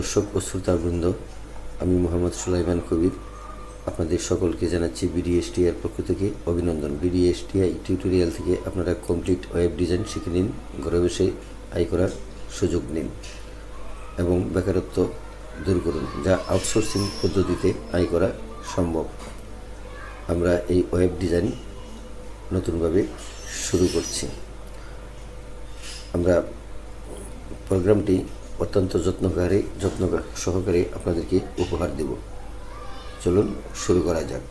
দর্শক ও শ্রোতাবৃন্দ, আমি মোহাম্মদ সুলাইমান কবির আপনাদের সকলকে জানাচ্ছি বিডিএসটিআই পক্ষ থেকে অভিনন্দন। বিডিএসটিআই টিউটোরিয়াল থেকে আপনারা কমপ্লিট ওয়েব ডিজাইন শিখে নিন, ঘরে বসে আয় করার সুযোগ নিন এবং বেকারত্ব দূর করুন, যা আউটসোর্সিং পদ্ধতিতে আয় করা সম্ভব। আমরা এই ওয়েব ডিজাইন নতুনভাবে শুরু করছি। আমরা প্রোগ্রামটি অত্যন্ত যত্ন সহকারে আপনাদেরকে উপহার দেব। চলুন শুরু করা যাক।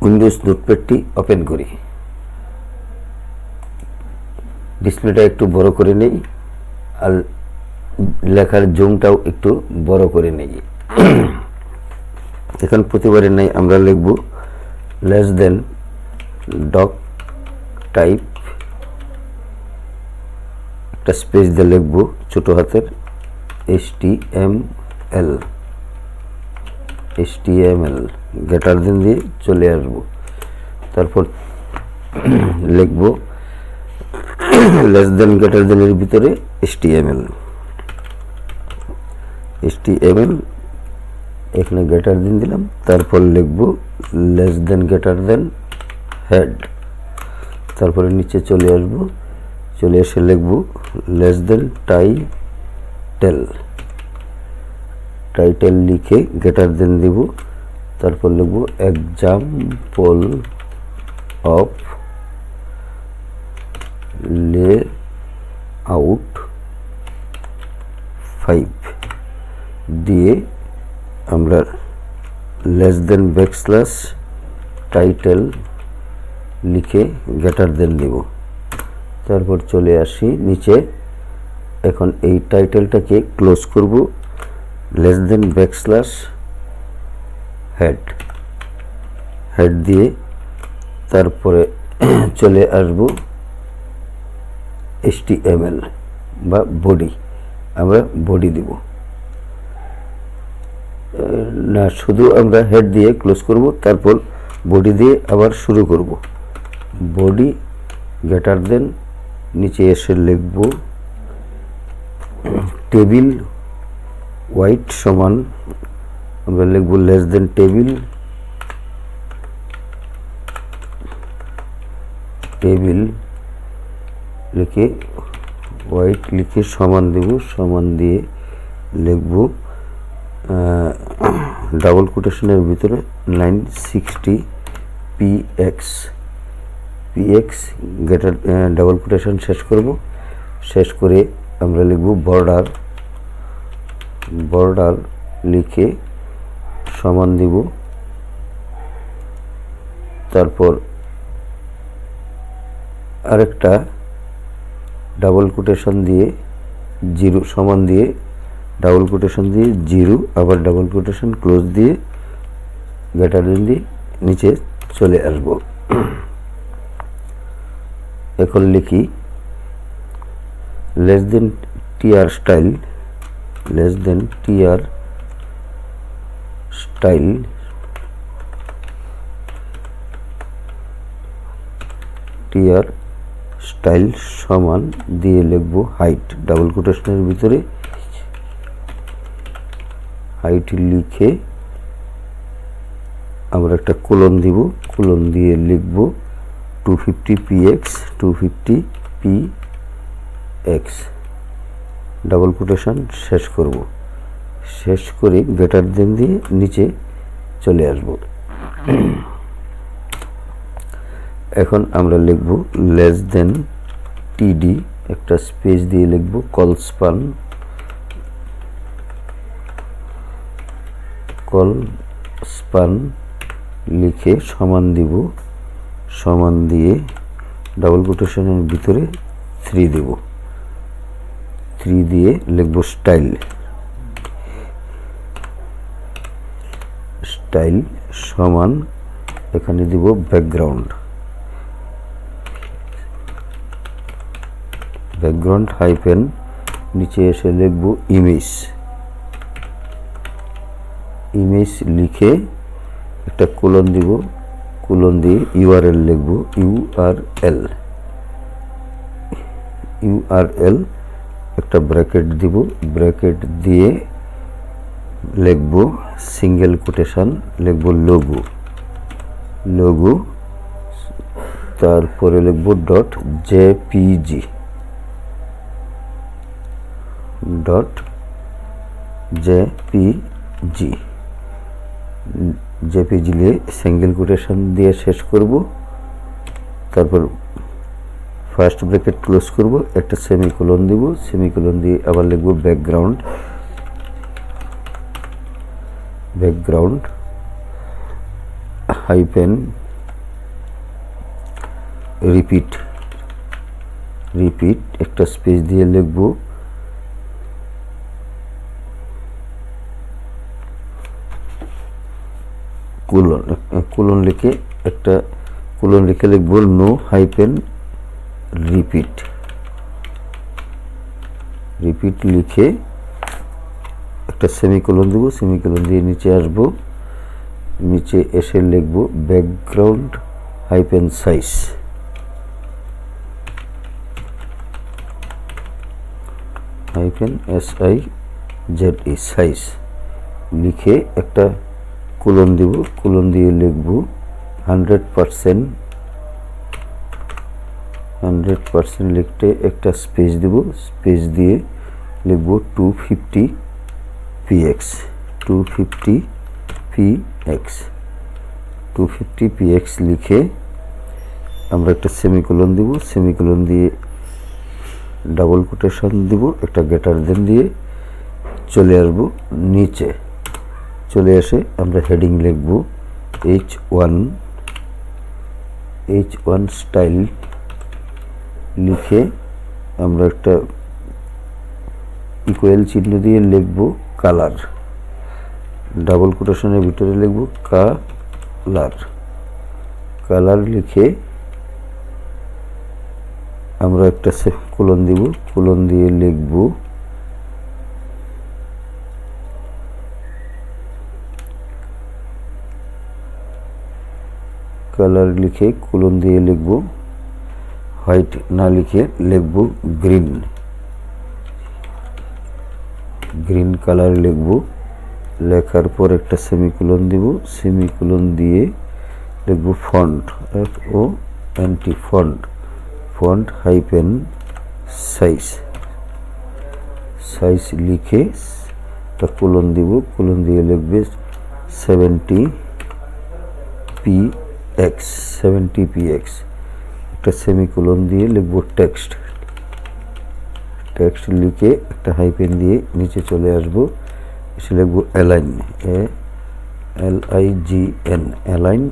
উইন্ডোজ নোটপ্যাডটি ওপেন করি। ডিসপ্লেটা একটু বড় করে নেই আর লেখার জুমটাও একটু বড় করে নেই। এখন প্রতিবারের নাই আমরা লিখব লেস দেন ডক টাইপ, একটা স্পেস দিয়ে লিখব ছোট হাতের HTML গ্রেটার দেন দিয়ে চলে আসব। তারপর লিখব লেস দেন গ্রেটার দেনের ভিতরে HTML এখানে গ্রেটার দেন দিলাম। তারপর লিখব লেস দেন গ্রেটার দেন হেড। তারপরে নিচে চলে আসব, চলে এসে লিখব লেস দেন টাইটেল লিখে গ্রেটার দেন দিব। তারপর লিখব এক্সাম্পল অফ লেআউট 5 দিয়ে আমরা লেস দেন ব্যাকস্ল্যাশ টাইটেল লিখে গ্রেটার দেন দিব। তারপর চলে আসি নিচে। এখন এই টাইটেলটাকে ক্লোজ করব লেস দেন ব্যাকস্ল্যাশ হেড দিয়ে। তারপরে চলে আসব HTML বা বডি, আমরা বডি দিব না, শুধু আমরা হেড দিয়ে ক্লোজ করব, তারপর বডি দিয়ে আবার শুরু করব। বডি গ্রেটার দেন নিচে এসে লিখব টেবিল হোয়াইট সমান আমরা লিখব লেস দেন টেবিল লিখে হোয়াইট লিখে সমান দেব। সমান দিয়ে লিখব ডাবল কোটেশনের ভিতরে 960 px গ্রেটার ডাবল কোটেশন শেষ করব। শেষ করে আমরা লিখব বর্ডার লিখে সমান দিব। তারপর আরেকটা ডাবল কোটেশন দিয়ে 0 সমান দিয়ে ডাবল কোটেশন দিয়ে 0 আবার ডাবল কোটেশন ক্লোজ দিয়ে গ্রেটার দেন দিয়ে নিচে চলে আসব। এখন লিখি লেস দেন tr স্টাইল সমান দিয়ে লিখব হাইট ডাবল কোটেশনের ভিতরে হাইট লিখে আমরা একটা কোলন দিব। কোলন দিয়ে লিখব 250 px ডাবল কোটেশন শেষ করব। শেষ করে গ্রেটার দেন দিয়ে নিচে চলে আসব। এখন আমরা লিখব লেস দেন td একটা স্পেস দিয়ে লিখব কলস্পান লিখে সমান দিব। সমান দিয়ে ডাবল কোটেশনের ভিতরে 3 দেব। 3 দিয়ে লিখব স্টাইল সমান এখানে দিব ব্যাকগ্রাউন্ড হাইফেন নিচে এসে লিখব ইমেজ লিখে একটা কোলন দিব। কোলন দিয়ে URL লিখব URL একটা ব্র্যাকেট দিব। ব্র্যাকেট দিয়ে লিখব সিঙ্গেল কোটেশন, লিখব লোগো, লোগো, তারপরে লিখব dot JPG, dot JPG, JPG দিয়ে সিঙ্গেল কোটেশন দিয়ে শেষ করব। তারপর ফার্স্ট ব্র্যাকেট ক্লোজ করব, একটা সেমিকোলন দিব, সেমিকোলন দিয়ে আবার লিখব background, background hyphen repeat, repeat একটা স্পেস দিয়ে লিখব কোলন, কোলন লিখে একটা কোলন লিখে লিখব নো হাইপেন রিপিট, রিপিট লিখে একটা সেমিকোলন দেব, সেমিকোলন দিয়ে নিচে আসব, নিচে এসে লিখব background hyphen size, hyphen SIZE size লিখে একটা কোলন দিব, কোলন দিয়ে লিখব 100%, 100% লিখতে একটা স্পেস দিব, স্পেস দিয়ে লিখব 250px, 250px, 250px লিখে আমরা একটা সেমিকোলন দিব, সেমিকোলন দিয়ে ডাবল কোটেশন দিব, একটা গ্রেটার দেন দিয়ে চলে আসব নিচে, চলে আসে আমরা হেডিং লিখব H1 স্টাইল লিখে আমরা একটা ইকুয়াল চিহ্ন দিয়ে লিখব কালার, ডাবল কোটেশনের ভিতরে লিখব কালার, কালার লিখে আমরা একটা কোলন দিব, কোলন দিয়ে লিখব কালার লিখে কোলন দিয়ে লিখব হোয়াইট না লিখে লিখব গ্রিন, গ্রিন কালার লিখব, লেখার পর একটা সেমিকোলন দিব, সেমিকোলন দিয়ে লিখব font, FONT font, font hyphen size, size লিখে একটা কোলন দিব, কোলন দিয়ে লিখবে 70px, 70px একটা সেমিকোলন দিয়ে লিখব টেক্সট, টেক্সট লিখে একটা হাইপেন দিয়ে নিচে চলে আসব, এসে লিখব অ্যালাইন, ALIGN অ্যালাইন,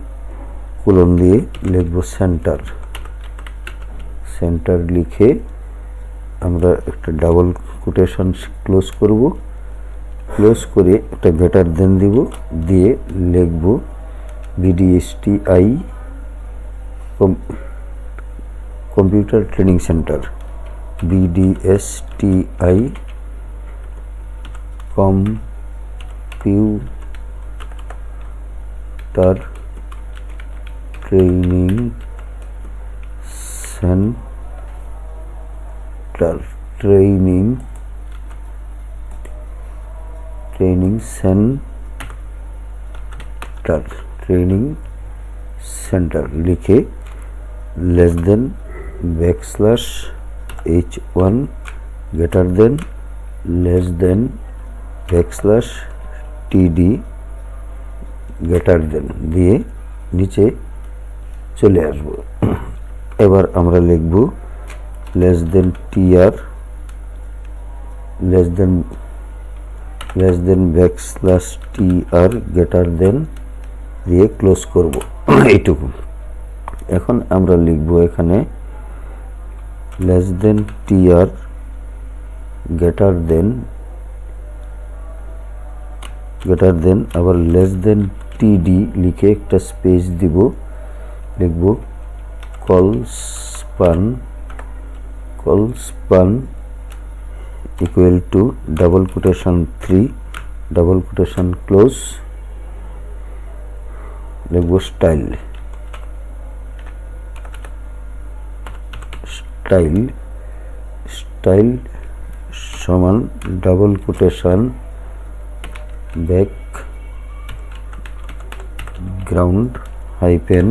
কোলন দিয়ে লিখব সেন্টার, সেন্টার লিখে আমরা একটা ডাবল কোটেশন ক্লোজ করব, ক্লোজ করে একটা গ্রেটার দেন দিব, দিয়ে লিখব BDSTI computer training center, BDSTI computer training center, training center লিখে less than backslash H1 greater than less than backslash TD greater than দিয়ে নিচে চলে আসব। এবার আমরা লিখব less than TR less than backslash TR greater than দিয়ে close করব এইটুকু। এখন আমরা লিখব এখানে less than TR greater than আবার লেস দেন TD লিখে একটা স্পেস দিব, লিখব colspan equal to double quotation 3 double quotation close, লিখব স্টাইল সমান ডাবল কোটেশন ব্যাকগ্রাউন্ড হাইপেন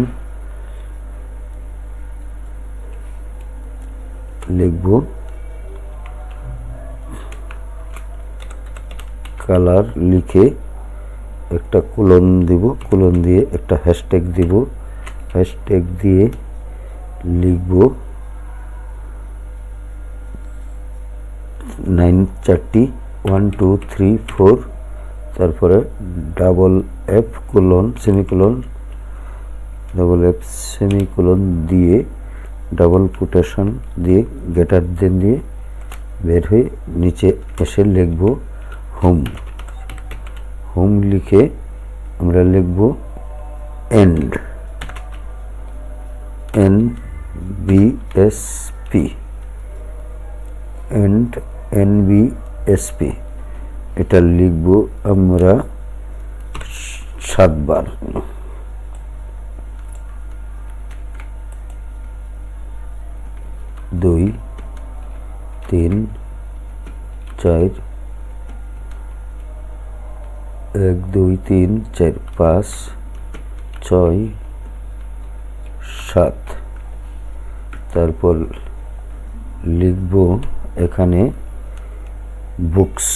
লিখব কালার, লিখে একটা কোলন দিব, কোলন দিয়ে একটা হ্যাশট্যাগ দিব, হ্যাশট্যাগ দিয়ে লিখব 9 4টি 1 2 3 4, তারপরে double F colon semicolon, double F semicolon দিয়ে ডাবল কোটেশন দিয়ে গ্রেটার দেন দিয়ে বের হয়ে নিচে এসে লিখব হোম। হোম লিখে আমরা লিখব এন্ড, NBSP, এন্ড NBSP। এটা লিখব আমরা 7 বার। 2 3 4, 1 2 3 4 5 6 7। তারপর লিখব এখানে বুকস,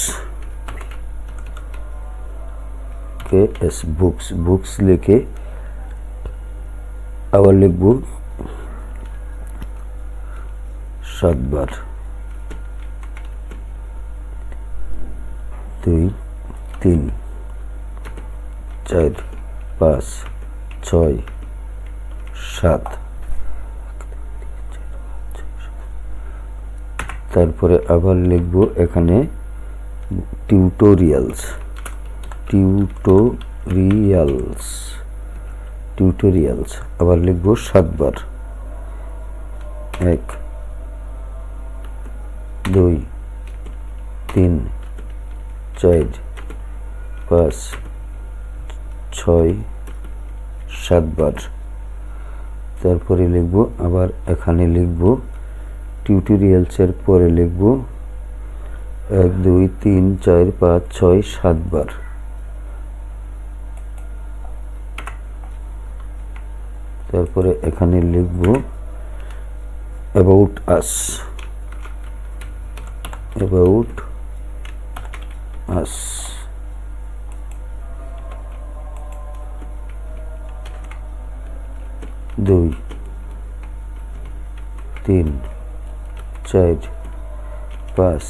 বুকস লিখে আবার লিখব 7 বার। 2 3 4 5 6 7। তারপরে আবার লিখব এখানে টিউটোরিয়ালস, আবার লিখব 7 বার। 1 2 3 4 5 6 7 বার। তারপরে লিখব আবার এখানে লিখব টিউটোরিয়ালসের পরে লিখব 1 2 3 4 5 6 7 বার। তারপরে এখানে লিখব অ্যাবাউট আস, 2 3 4 5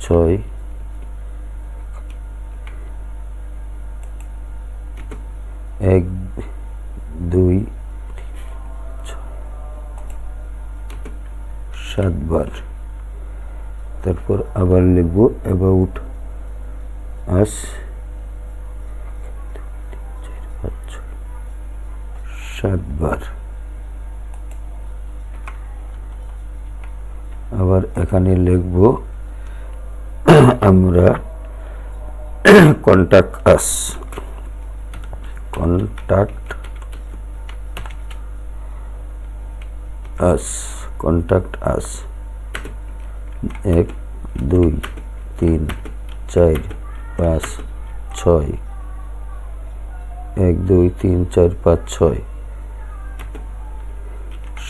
6 1 2 7 বার। তারপর আবার লিখব অ্যাবাউট আস 7 বার। আবার এখানে লিখব আমরা কন্টাক্ট আস, 1 2 3 4 5 6 1 2 3 4 5 6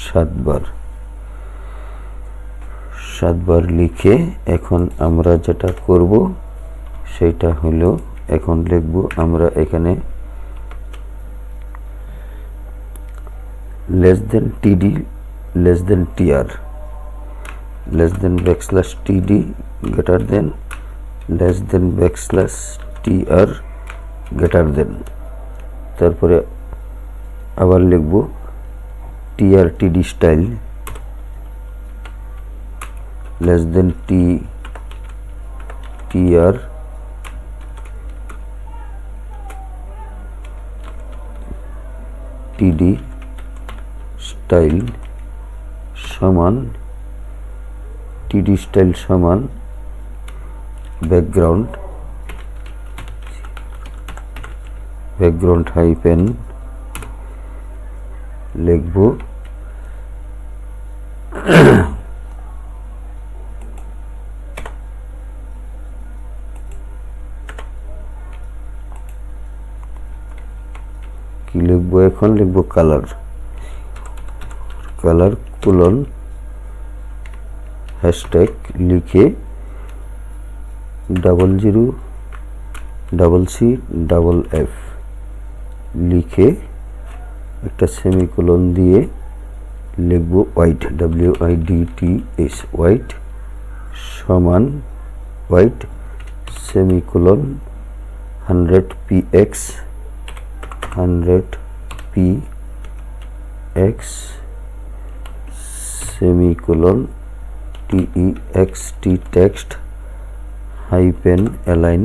7 বার। 7 বার লিখে এখন আমরা যেটা করব সেটা হলো এখন লিখব আমরা এখানে less than TD less than TR, less than backslash TD greater than less than backslash TR greater than। তারপরে আবার লিখব TR TD style less than TR TD style সমান TD স্টাইল সমান ব্যাকগ্রাউন্ড হাইপেন লিখব কি লিখবো এখন? লিখবো কালার, কালার কোলন হ্যাশট্যাগ লিখে 00CCF লিখে একটা সেমিকোলন দিয়ে লিখবো হোয়াইট, WIDTH হোয়াইট সমান white semicolon 100px semicolon text hyphen align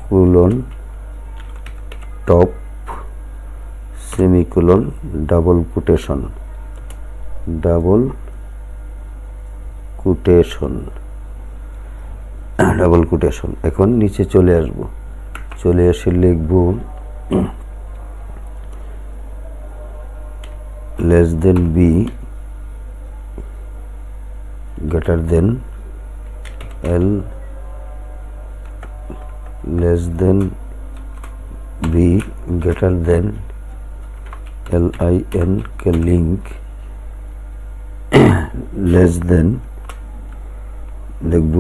colon top semicolon double quotation. এখন নিচে চলে আসব, চলে এসে লিখব less than b greater than l, less than b greater than link link less than লিখব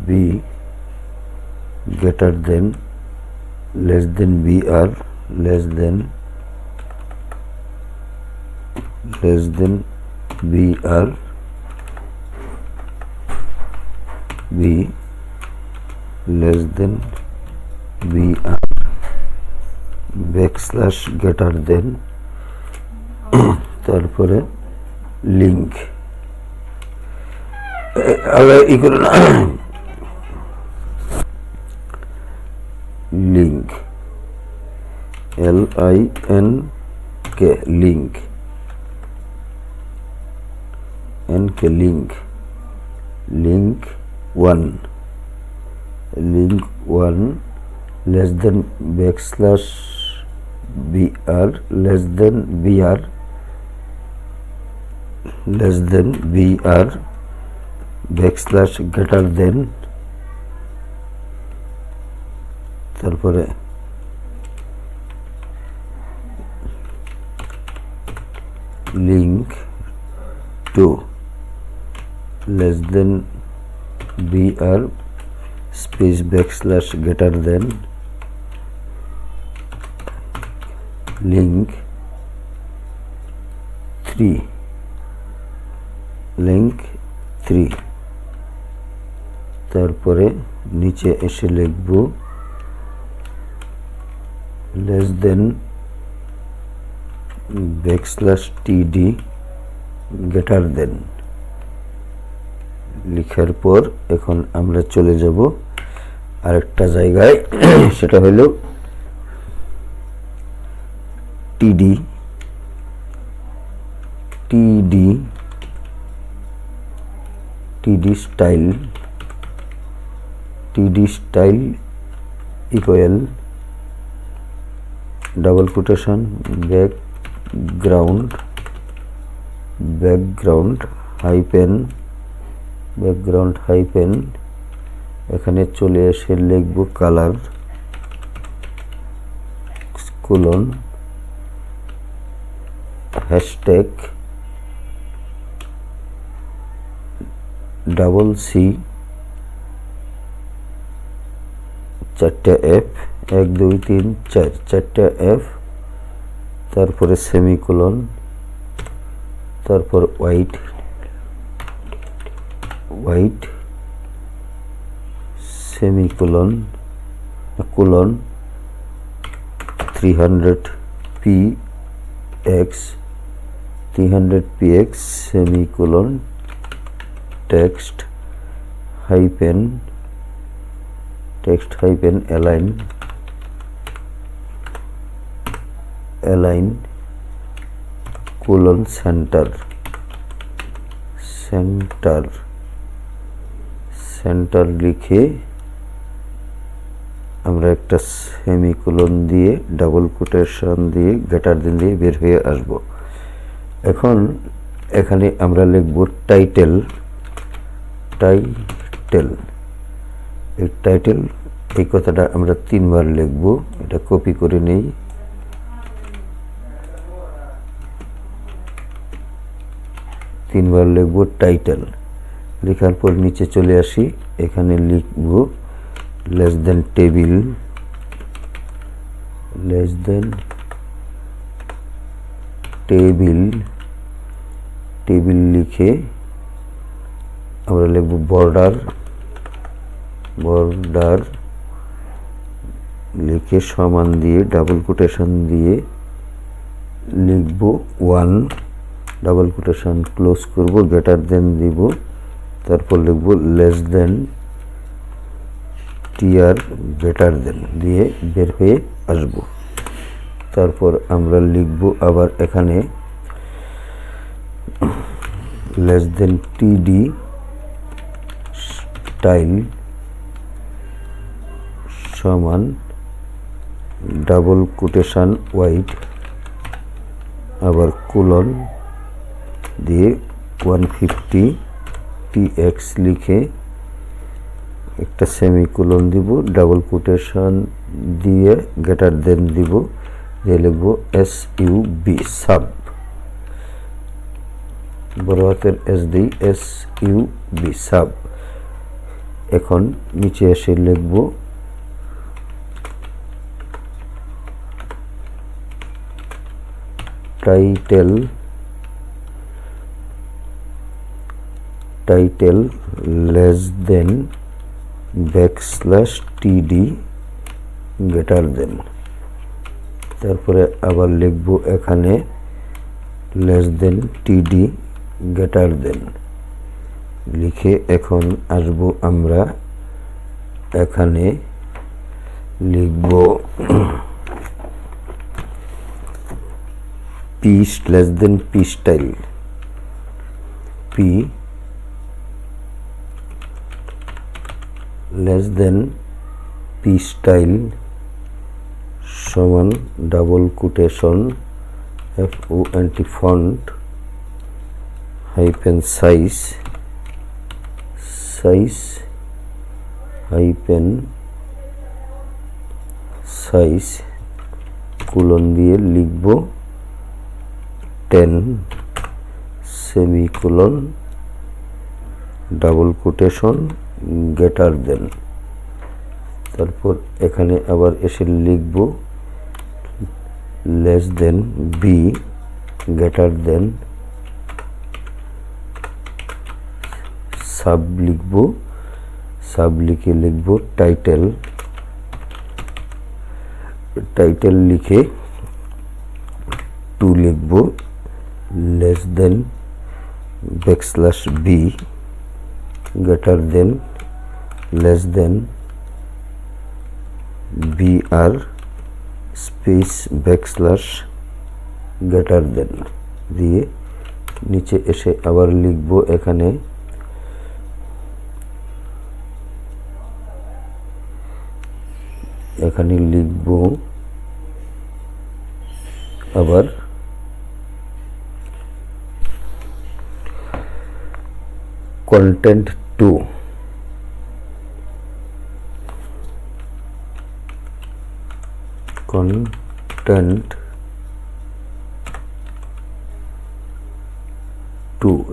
\b greater than less than br less than br b less than br greater than তারপরে link link LINK link link 1 less than \br less than br greater than তারপরে link 2 less than br space / greater than link 3 তারপরে নিচে এসে লিখব less than \td greater than লিখার পর এখন আমরা চলে যাব আরেকটা জায়গায়, সেটা হলো td style equal double quotation background hyphen এখানে চলে এসে লিখব কালার কোলন হ্যাশট্যাগ CC 4টা F 1 2 3 4 4টা F তারপরে সেমিকোলন তারপর white semicolon colon 300px semicolon text hyphen align colon centre লিখে আমরা একটা সেমিকোলন দিয়ে ডাবল কোটেশন দিয়ে গ্রেটার দেন দিয়ে বের হয়ে আসব। এখন এখানে আমরা লিখব টাইটেল। এই টাইটেল এই কথাটা আমরা 3 বার লিখব। এটা কপি করে নেই। তিনবার লিখব টাইটেল। লেখার পর নিচে চলে আসি, এখানে লিখব লেস দেন টেবিল, টেবিল লিখে আমরা লিখব বর্ডার লিখে সমান দিয়ে ডাবল কোটেশন দিয়ে লিখব 1, ডাবল কোটেশন ক্লোজ করব, গ্রেটার দেন দিব, তারপর লিখব less than TR greater than দিয়ে বের হয়ে আসব। তারপর আমরা লিখব আবার এখানে লেস দেন টিডি স্টাইল সমান ডাবল কোটেশন ওয়াইড আবার কোলন দিয়ে 150 টিএক্স লিখে একটা সেমিকোলন দিব, ডাবল কোটেশন দিয়ে গ্রেটার দেন দিব, দিয়ে লিখব SUB সাব, বড় হাতের S দিই SUB সাব। এখন নিচে এসে লিখব title less than \TD greater than. তারপরে আবার লিখব এখানে less than TD greater than লিখে এখন আসব আমরা এখানে লিখব পিস less than P style, P less than P style সমান double quotation FONT font hyphen size colon দিয়ে লিখব 10 semicolon double quotation greater than. তারপর এখানে আবার এসে লিখব less than B greater than sub লিখব, সাব লিখে লিখব টাইটেল লিখে 2 লিখব, লেস দেন \B গ্রেটার দেন লেস দেন BR স্পেস গ্রেটার দেন দিয়ে নিচে এসে আবার লিখব এখানে লিখব আবার কন্টেন্ট 2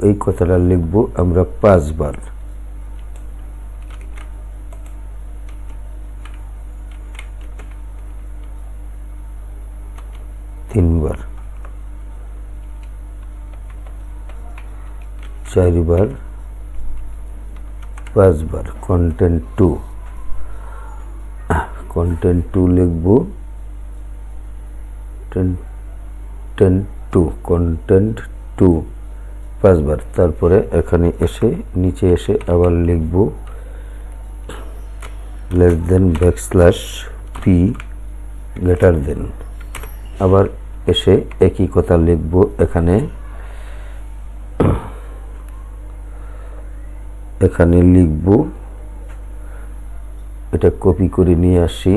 এই কথাটা লিখব আমরা 5 বার। তিনবার 4 বার 5 বার কন্টেন্ট 2 লিখব কন্টেন্ট 2 5 বার। তারপরে এখানে এসে নিচে এসে আবার লিখব লেস দেন \P গ্রেটার দেন, আবার এসে একই কথা লিখব এখানে লিখব, এটা কপি করে নিয়ে আসি,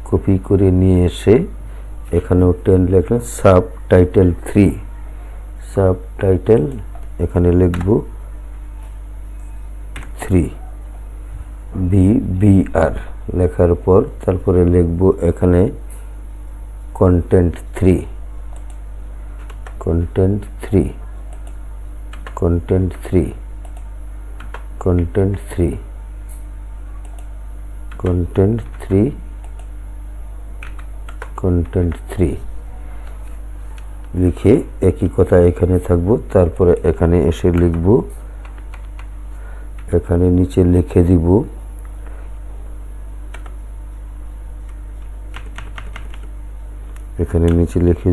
কপি করে নিয়ে এসে এখানেও 10 লিখলাম, সাব টাইটেল 3, সাব টাইটেল এখানে লিখব 3 BBR লেখার পর তারপরে লিখব এখানে content 3, content 3, content 3, content 3, content 3, content 3 লিখে একই কথা এখানে থাকবো। তারপরে এখানে এসে লিখব, এখানে নিচে লিখে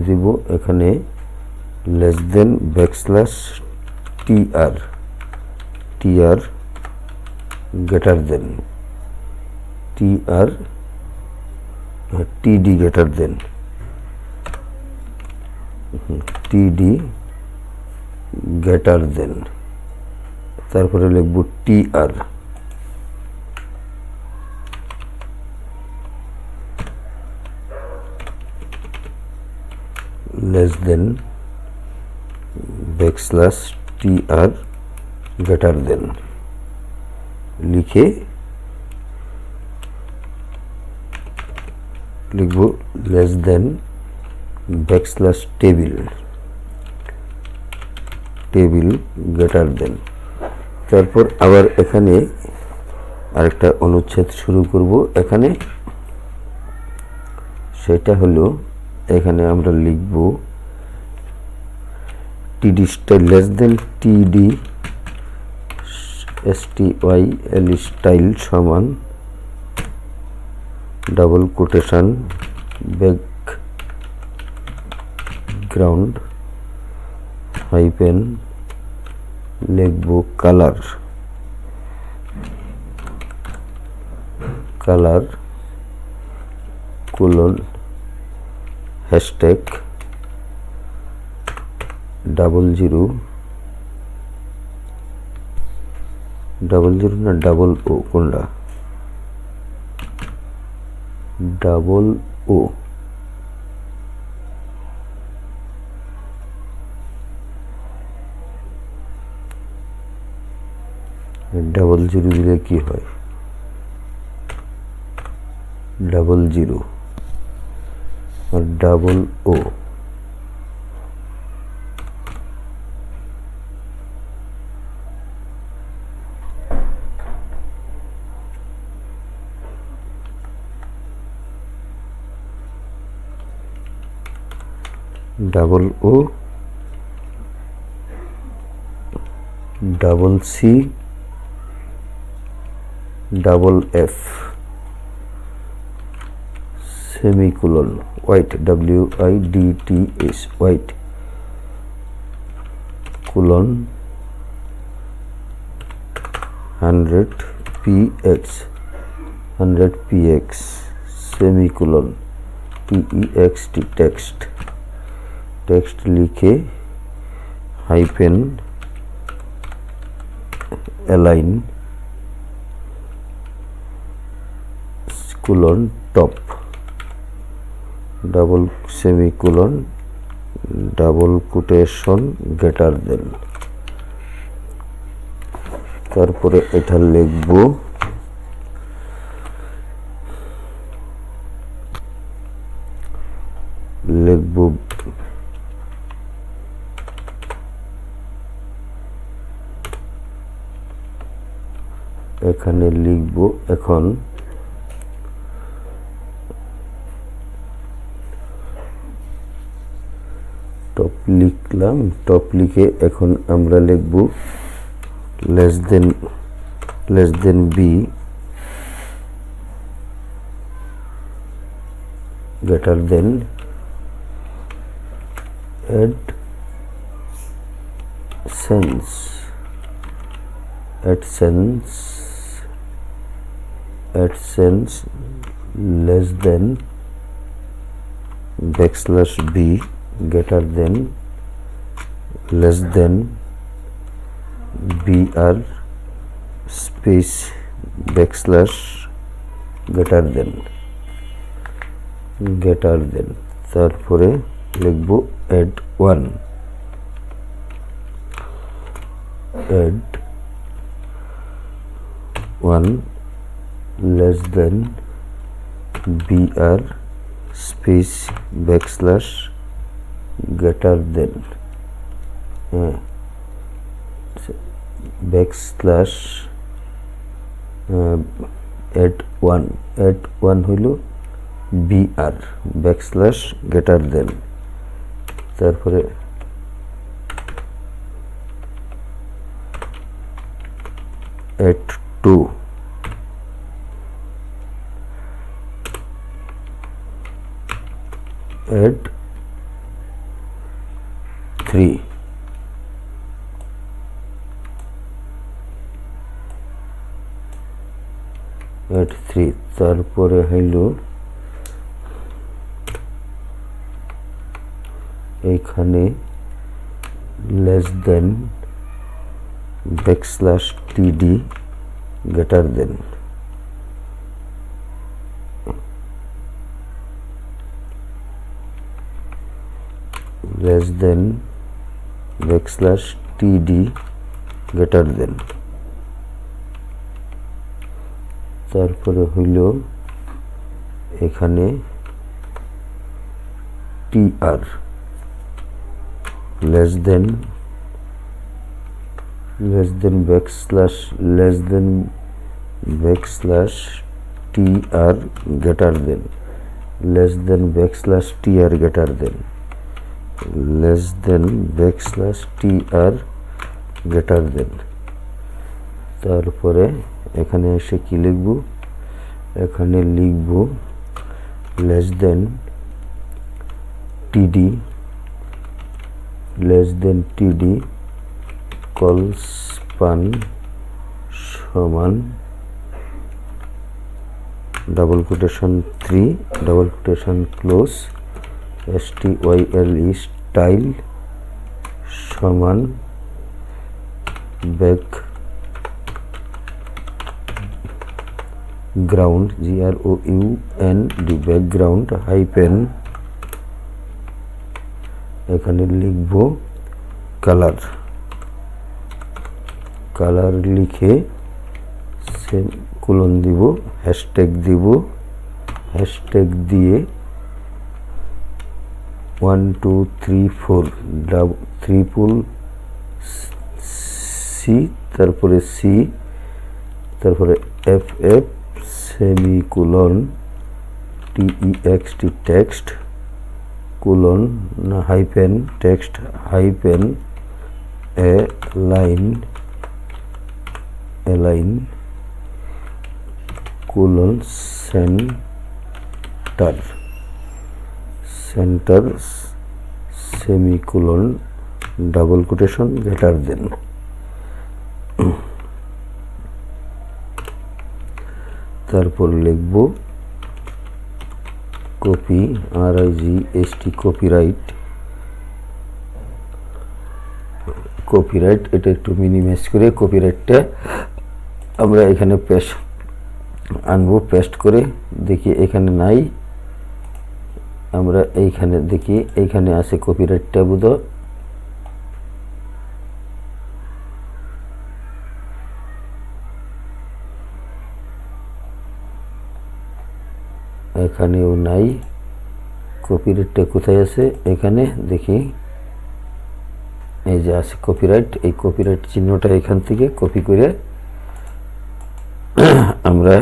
দিব এখানে less than backslash TR, TR greater দেন, TR TD গ্রেটার দেন, TD গ্রেটার দেন, তারপরে লিখব TR, less than backslash TR greater than লিখে লিখব less than backslash table, table greater than. তারপর আবার এখানে আরেকটা অনুচ্ছেদ শুরু করব এখানে, সেটা হলো এখানে আমরা লিখব TD style less than TD STYL style সমান ডাবল কোটেশন ব্যাকগ্রাউন্ড হাইপেন লিখব কালার, কালার কোলন হ্যাশট্যাগ 00 না ডাবল ও কোনটা, ডাবল ও, ডাবল 0 দিলে কি হয়, 00 আর double O, double O, double C, double F semicolon white WIDTH white colon 100px semicolon TEXT text, text লিখে hyphen align colon top double semicolon double quotation greater than. তারপরে এটা লিখব এখানে লিখব এখন টপ লিখলাম, টপ লিখে এখন আমরা লিখব less than B greater than AdSense less than backslash b greater than less than br space backslash greater than greater than, তারপরে লিখব add 1, add 1 less than br space backslash greater than backslash add 1 হইল br backslash greater than, তারপরে add 2, add 3, add 3, তারপরে হইল এইখানে less than backslash td greater দেন, less than backslash td greater than, তারপরে হইল এখানে tr less than backslash tr greater than, less than backslash tr greater than, less than backslash tr greater than, তারপরে এখানে এসে কি লিখব, এখানে লিখব less than td কলস্পান সমান double quotation 3 double quotation close style style সমান ব্যাকগ্রাউন্ড ground ব্যাকগ্রাউন্ড হাইপেন এখানে লিখব কালার লিখে সেমিকোলন দিব, হ্যাশট্যাগ দিব, হ্যাশট্যাগ দিয়ে 1 2 3 4 ট্রিপল সি, তারপরে সি, তারপরে F semicolon text text colon না hyphen text hyphen line colon center semicolon double quotation greater than, তারপর লিখব কপি RIGST কপিরাইট এটা একটু মিনিমাইজ করে কপিরাইটটা আমরা এখানে আনবো, পেস্ট করে দেখি এখানে নাই, আমরা এইখানে দেখি এইখানে আছে কপিরাইটটা বুঝ, এখানেও নাই, কপিরাইটটা কোথায় আছে এখানে দেখি, এই যে আছে কপিরাইট, এই কপিরাইট চিহ্নটা এখান থেকে কপি করে আমরা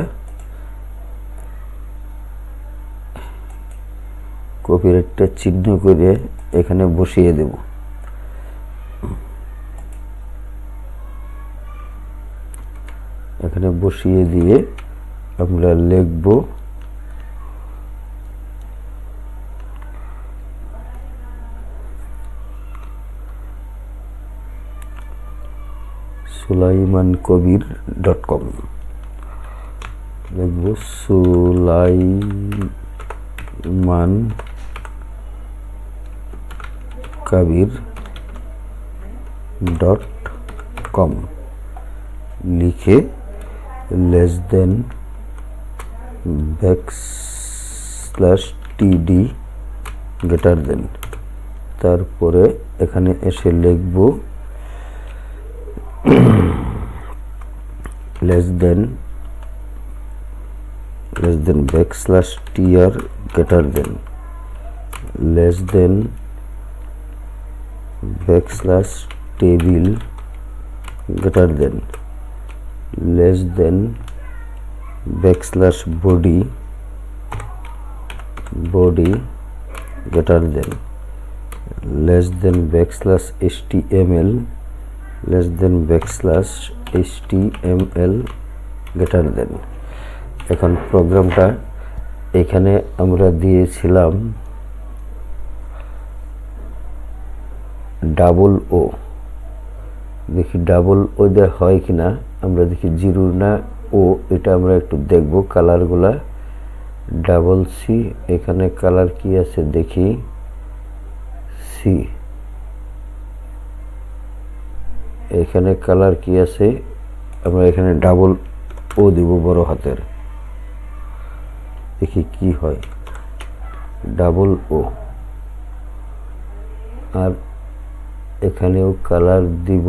কপিরাইটটা চিহ্ন করে এখানে বসিয়ে দেব, এখানে বসিয়ে দিয়ে আমরা লিখব sulaimankabir.com, লিখব sulaimankabir.com লিখে less than backslash TD greater than, তারপরে এখানে এসে লিখব less than backslash TR greater than less than backslash table greater than less than backslash body greater than less than backslash html less than backslash html greater than. এখন প্রোগ্রামটা এখানে আমরা দিয়েছিলাম double ও, দেখি ডাবল ও দেওয়া হয় কিনা, আমরা দেখি জিরো না ও, এটা আমরা একটু দেখব কালারগুলা। ডাবল সি, এখানে কালার কি আছে দেখি, সি, এখানে কালার কি আছে, আমরা এখানে ডাবল ও দিব বড় হাতের, দেখি কি হয়, ডাবল ও। আর এখানেও কালার দিব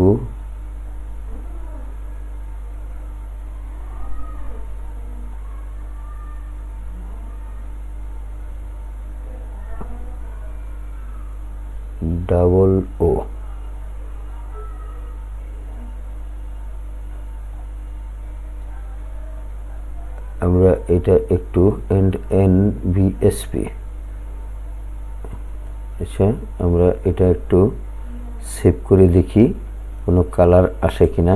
ডাবল ও। আমরা এটা একটু NVSP, আচ্ছা আমরা এটা একটু সেভ করে দেখি কোনো কালার আসে কিনা,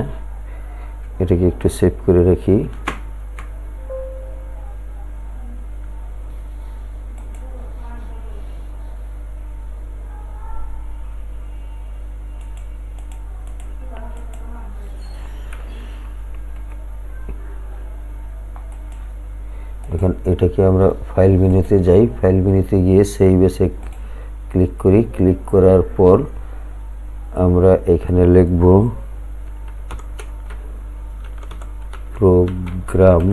এটাকে একটু সেভ করে রাখি। এখন এটাকে আমরা ফাইল মেনুতে যাই, ফাইল মেনুতে গিয়ে সেভ এসে ক্লিক করি, ক্লিক করার পর আমরা এখানে লিখব প্রোগ্রাম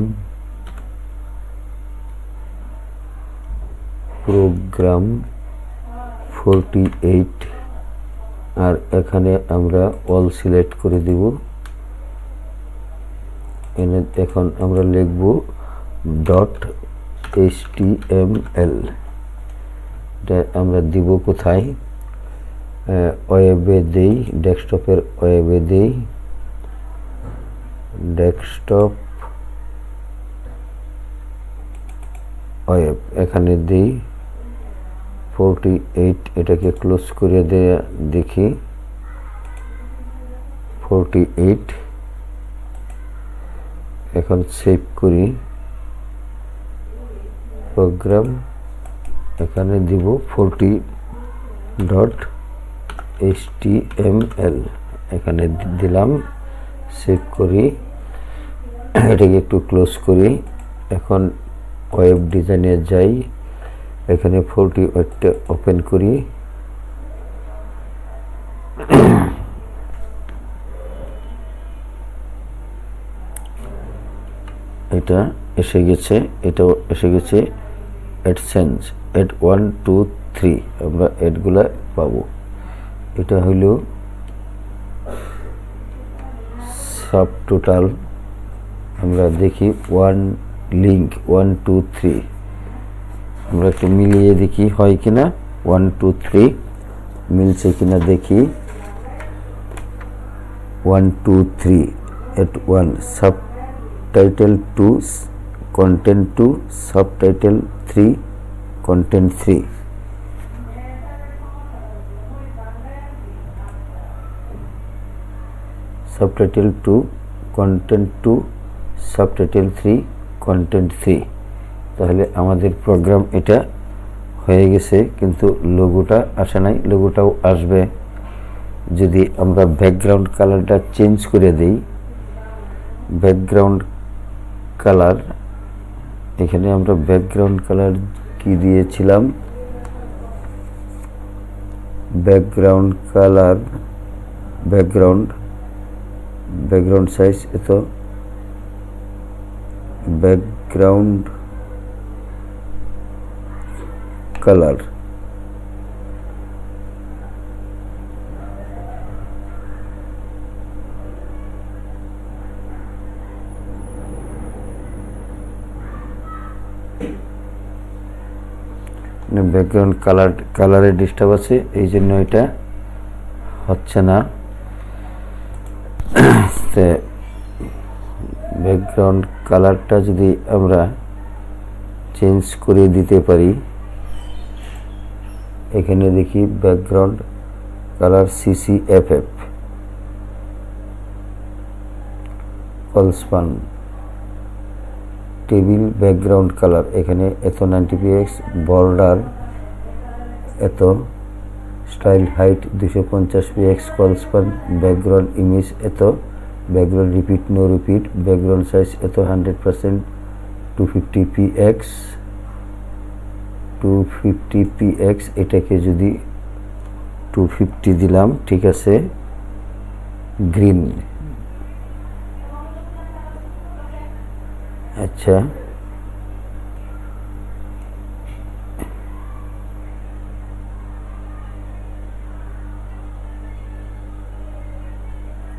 48, আর এখানে আমরা অল সিলেক্ট করে দিব। এখন আমরা লিখব .html, এটা আমরা দিব কোথায়, ওয়েবে দেই, ডেস্কটপের ওয়েবে দেই, ডেস্কটপ ওয়েব এখানে দেই 48, এটাকে ক্লোজ করে দেয়া দেখি 48। এখন সেভ করি প্রোগ্রাম, এখানে দিব 40.html, এখানে দিলাম, সেভ করি, এটাকে একটু ক্লোজ করি। এখন ওয়েব ডিজাইনে যাই, এখানে 48টা ওপেন করি, এটা এসে গেছে, এটাও এসে গেছে। অ্যাডসেন্স অ্যাড 1 2 3 আমরা অ্যাডগুলা পাবো। এটা হইল সাব টোটাল, আমরা দেখি 1 লিঙ্ক 1 2 3, আমরা একটু মিলিয়ে দেখি হয় কিনা, 1 2 3 মিলছে কিনা দেখি। 1 2 3 at 1 subtitle 2 content 2 subtitle 3 content 3, subtitle 2 content 2 subtitle 3 content 3। তাহলে আমাদের প্রোগ্রাম এটা হয়ে গেছে, কিন্তু লোগোটা আসে নাই, লোগোটাও আসবে যদি আমরা ব্যাকগ্রাউন্ড কালারটা চেঞ্জ করে দেই। ব্যাকগ্রাউন্ড কালার, এখানে আমরা ব্যাকগ্রাউন্ড কালার কি দিয়েছিলাম, ব্যাকগ্রাউন্ড কালার, ব্যাকগ্রাউন্ড সাইজ, এত ব্যাকগ্রাউন্ড কালার, ব্যাকগ্রাউন্ড কালারে ডিস্টার্ব আছে, এই জন্য এটা হচ্ছে না। ব্যাকগ্রাউন্ড কালারটা যদি আমরা চেঞ্জ করে দিতে পারি, এখানে দেখি background colour CCFF colspan table background colour, এখানে এত 90px, বর্ডার এত, style height 250px, colspan background image এত, background repeat no repeat, background size এত 100%, 250px, এটাকে যদি 250 দিলাম, ঠিক আছে। গ্রিন, আচ্ছা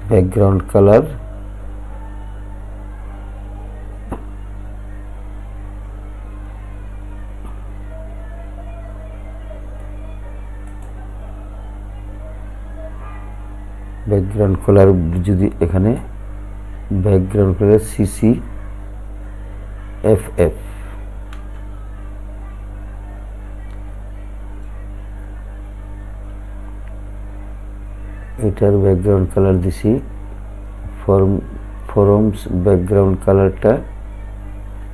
ব্যাকগ্রাউন্ড কালার যদি এখানে ব্যাকগ্রাউন্ড কালার CCFF, এটার ব্যাকগ্রাউন্ড কালার দিছি। ফরমস ব্যাকগ্রাউন্ড কালারটা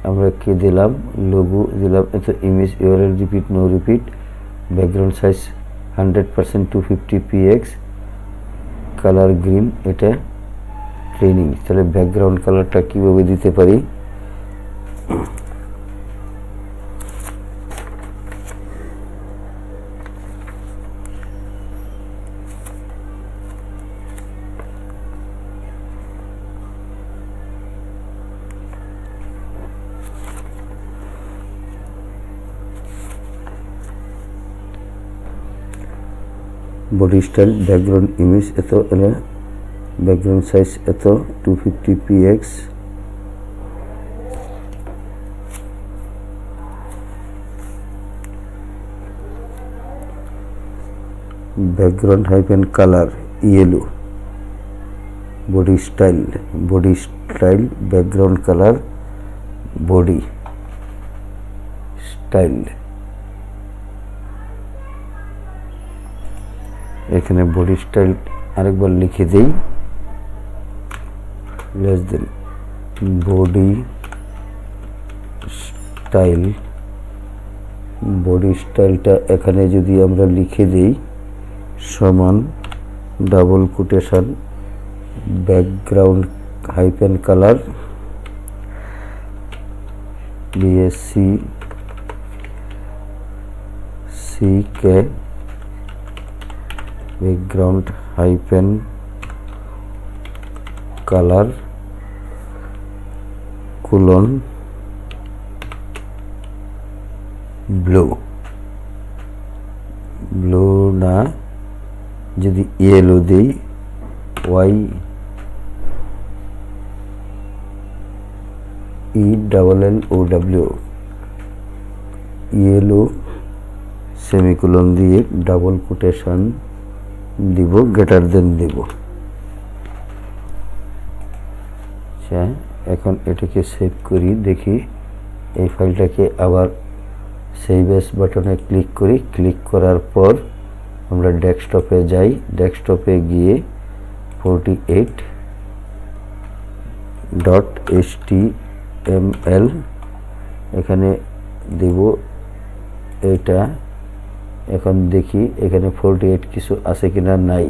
আমরা কি দিলাম, লোগো দিলাম এত, image URL repeat no repeat, background size 100%, 250px, colour green, এটা ট্রেনিং। তাহলে ব্যাকগ্রাউন্ড কালারটা কিভাবে দিতে পারি, বডি স্টাইল ব্যাকগ্রাউন্ড ইমেজ এত, ব্যাকগ্রাউন্ড সাইজ এত, 250px, background hyphen colour yellow, body style background colour body style, এখানে বডি স্টাইল আরেকবার লিখে দেই, লেস দেন বডি স্টাইলটা এখানে যদি আমরা লিখে দেই সমান double quotation background hyphen colour BSC background hyphen colour colon blue না, যদি ইয়েলো দিই YELLOW, ইয়েলো সেমিকোলন দিয়ে ডাবল কোটেশন দিব, গ্রেটার দেন দিব। আচ্ছা, এখন এটাকে সেভ করি, দেখি এই ফাইলটাকে আবার সেভ এস বাটনে ক্লিক করি। ক্লিক করার পর আমরা ডেস্কটপে যাই, ডেস্কটপে গিয়ে 48.html এখানে দেব এটা। এখন দেখি এখানে 48 কিছু আছে কিনা, নাই,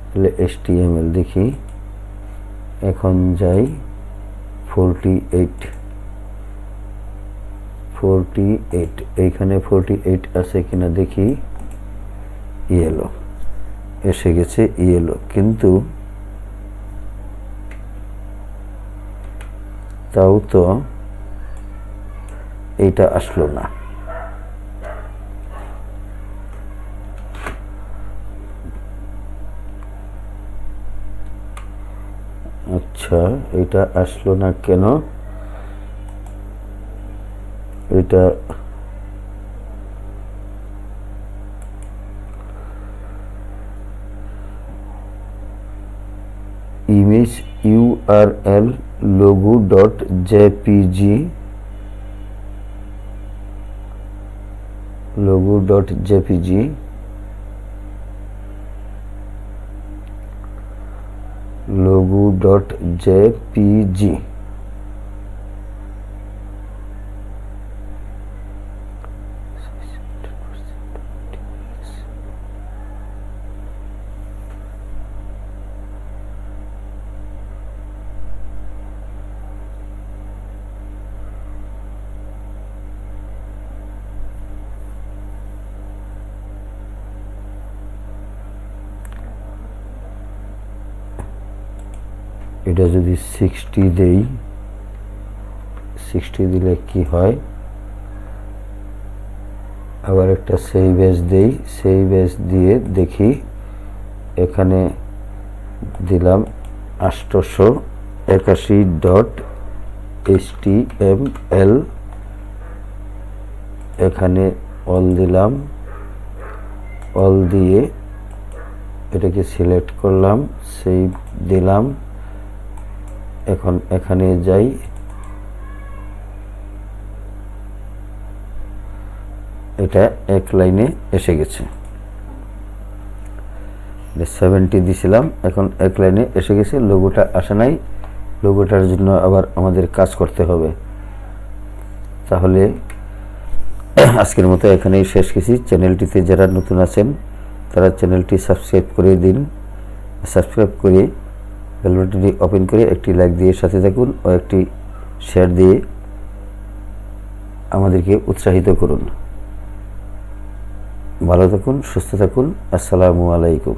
তাহলে HTML দেখি। এখন যাই 48, এইখানে 48 আছে কিনা দেখি, ইয়েলো এসে গেছে, ইয়েলো, কিন্তু তাও তো এইটা আসলো না। আচ্ছা, এটা আসলো না কেন? এটা ইমেজ URL logo.jpg logo.jpg এটা যদি 60 দেই, 60 দিলে কি হয়? আবার একটা সেভ এজ দেই, সেভ এজ দিয়ে দেখি, এখানে দিলাম 881.html, এখানে অল দিলাম, অল দিয়ে এটাকে সিলেক্ট করলাম, সেভ দিলাম। এখন এখানে যাই, এটা এক লাইনে এসে গেছে। 70 দিছিলাম, এখন এক লাইনে এসে গেছে। লোগোটা আসে নাই, লোগোটার জন্য আবার আমাদের কাজ করতে হবে। তাহলে আজকের মতো এখানেই শেষ করছি। চ্যানেলটিতে যারা নতুন আছেন তারা চ্যানেলটি সাবস্ক্রাইব করে দিন। সাবস্ক্রাইব করে বেল বাটনটি ওপেন করে একটি লাইক দিয়ে সাথে থাকুন ও একটি শেয়ার দিয়ে আমাদেরকে উৎসাহিত করুন। ভালো থাকুন, সুস্থ থাকুন। আসসালামু আলাইকুম।